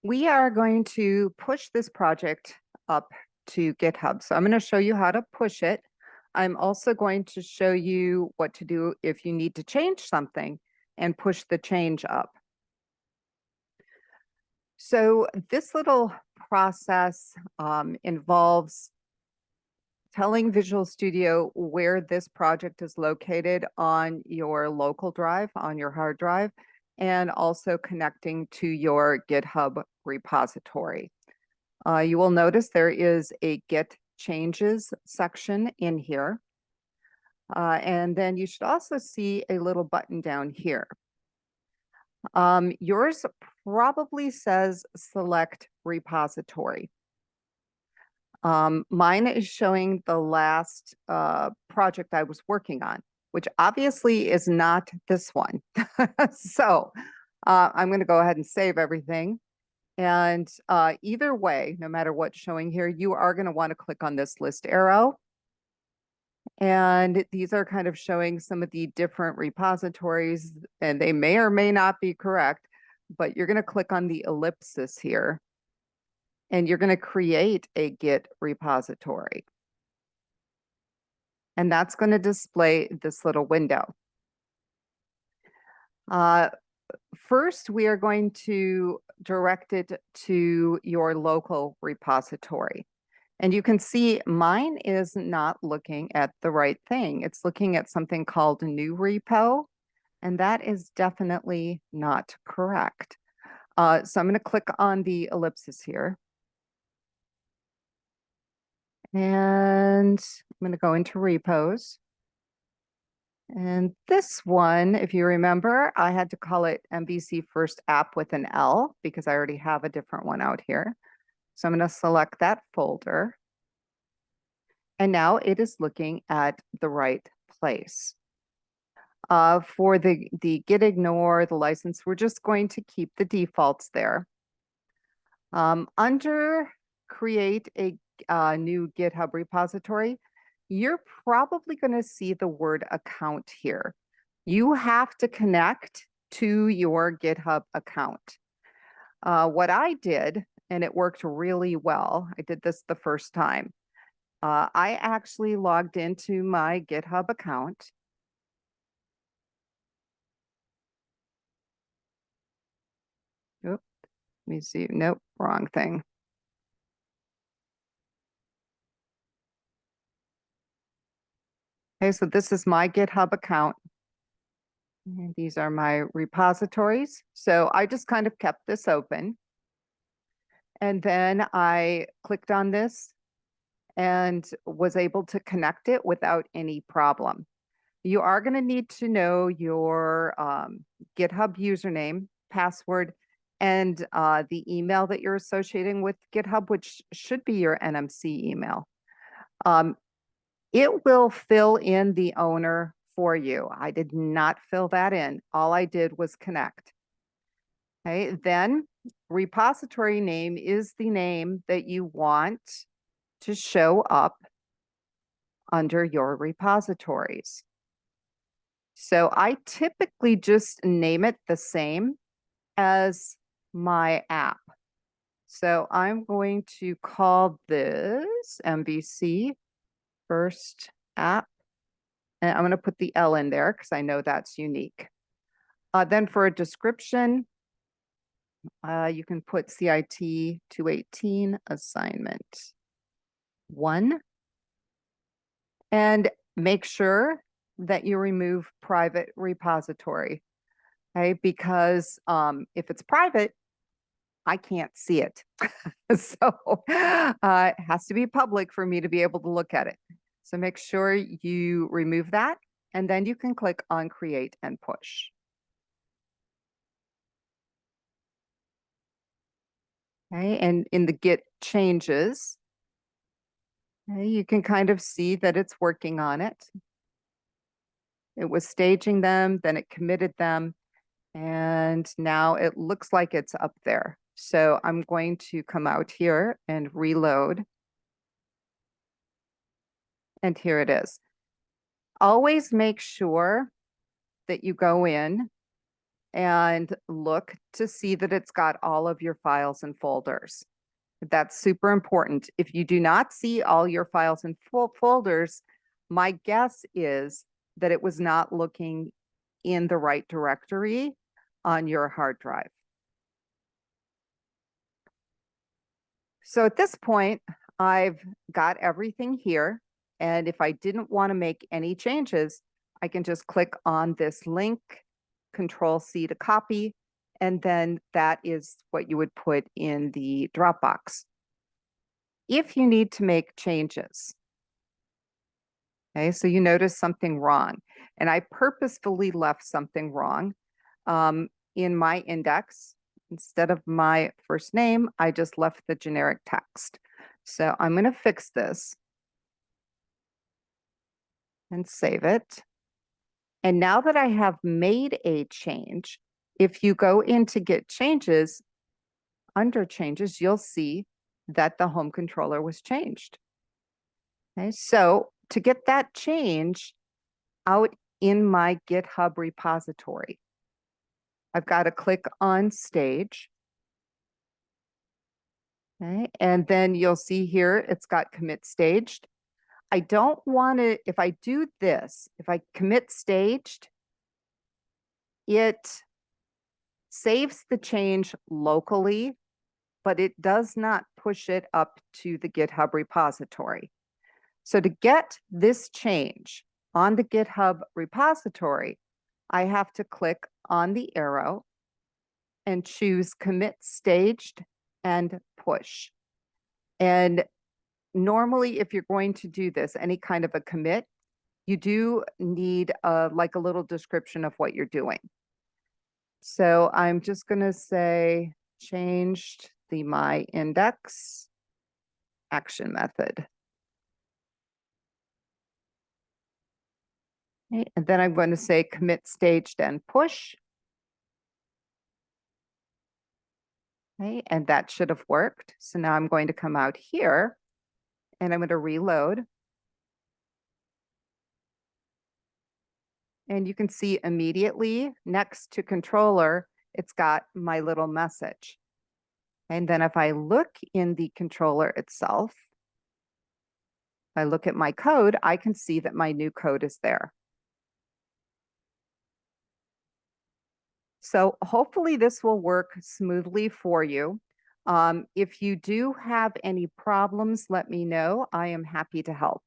We are going to push this project up to GitHub. So I'm going to show you how to push it. I'm also going to show you what to do if you need to change something and push the change up. So this little process involves telling Visual Studio where this project is located on your local drive, on your hard drive, and also connecting to your GitHub repository. You will notice there is a Git Changes section in here. And then you should also see a little button down here. Yours probably says Select Repository. Mine is showing the last project I was working on, which obviously is not this one. So I'm going to go ahead and save everything. And either way, no matter what's showing here, you are going to want to click on this list arrow. And these are kind of showing some of the different repositories, and they may or may not be correct, but you're going to click on the ellipsis here. And you're going to create a Git repository. And that's going to display this little window. First, we are going to direct it to your local repository. And you can see mine is not looking at the right thing. It's looking at something called new repo, and that is definitely not correct. So I'm going to click on the ellipsis here. And I'm going to go into repos. And this one, if you remember, I had to call it MVC first app with an L because I already have a different one out here. So I'm going to select that folder. And now it is looking at the right place. For the git ignore, the license, we're just going to keep the defaults there. Under create a new GitHub repository, you're probably going to see the word account here. You have to connect to your GitHub account. What I did, and it worked really well, I did this the first time. I actually logged into my GitHub account. Oop, let me see. Nope, wrong thing. Okay, so this is my GitHub account. And these are my repositories. So I just kind of kept this open. And then I clicked on this and was able to connect it without any problem. You are going to need to know your GitHub username, password, and the email that you're associating with GitHub, which should be your NMC email. It will fill in the owner for you. I did not fill that in. All I did was connect. Okay, then repository name is the name that you want to show up under your repositories. So I typically just name it the same as my app. So I'm going to call this MVC first app. And I'm going to put the L in there because I know that's unique. Then for a description, you can put CIT 218 assignment 1. And make sure that you remove private repository. Okay, because if it's private, I can't see it. So it has to be public for me to be able to look at it. So make sure you remove that, and then you can click on create and push. Okay, and in the Git changes, okay, you can kind of see that it's working on it. It was staging them, then it committed them, and now it looks like it's up there. So I'm going to come out here and reload. And here it is. Always make sure that you go in and look to see that it's got all of your files and folders. That's super important. If you do not see all your files and folders, my guess is that it was not looking in the right directory on your hard drive. So at this point, I've got everything here. And if I didn't want to make any changes, I can just click on this link, Control-C to copy, and then that is what you would put in the Dropbox. If you need to make changes, okay, so you notice something wrong, and I purposefully left something wrong in my index. Instead of my first name, I just left the generic text. So I'm going to fix this and save it. And now that I have made a change, if you go into Get Changes, under Changes, you'll see that the home controller was changed. Okay, so to get that change out in my GitHub repository, I've got to click on Stage. Okay, and then you'll see here it's got commit staged. I don't want to, if I do this, if I commit staged, it saves the change locally, but it does not push it up to the GitHub repository. So to get this change on the GitHub repository, I have to click on the arrow and choose commit staged and push. And normally, if you're going to do this, any kind of a commit, you do need like a little description of what you're doing. So I'm just going to say changed the my index action method. Okay, and then I'm going to say commit staged and push. Okay, and that should have worked. So now I'm going to come out here and I'm going to reload. And you can see immediately next to controller, it's got my little message. And then if I look in the controller itself, if I look at my code, I can see that my new code is there. So hopefully this will work smoothly for you. If you do have any problems, let me know. I am happy to help.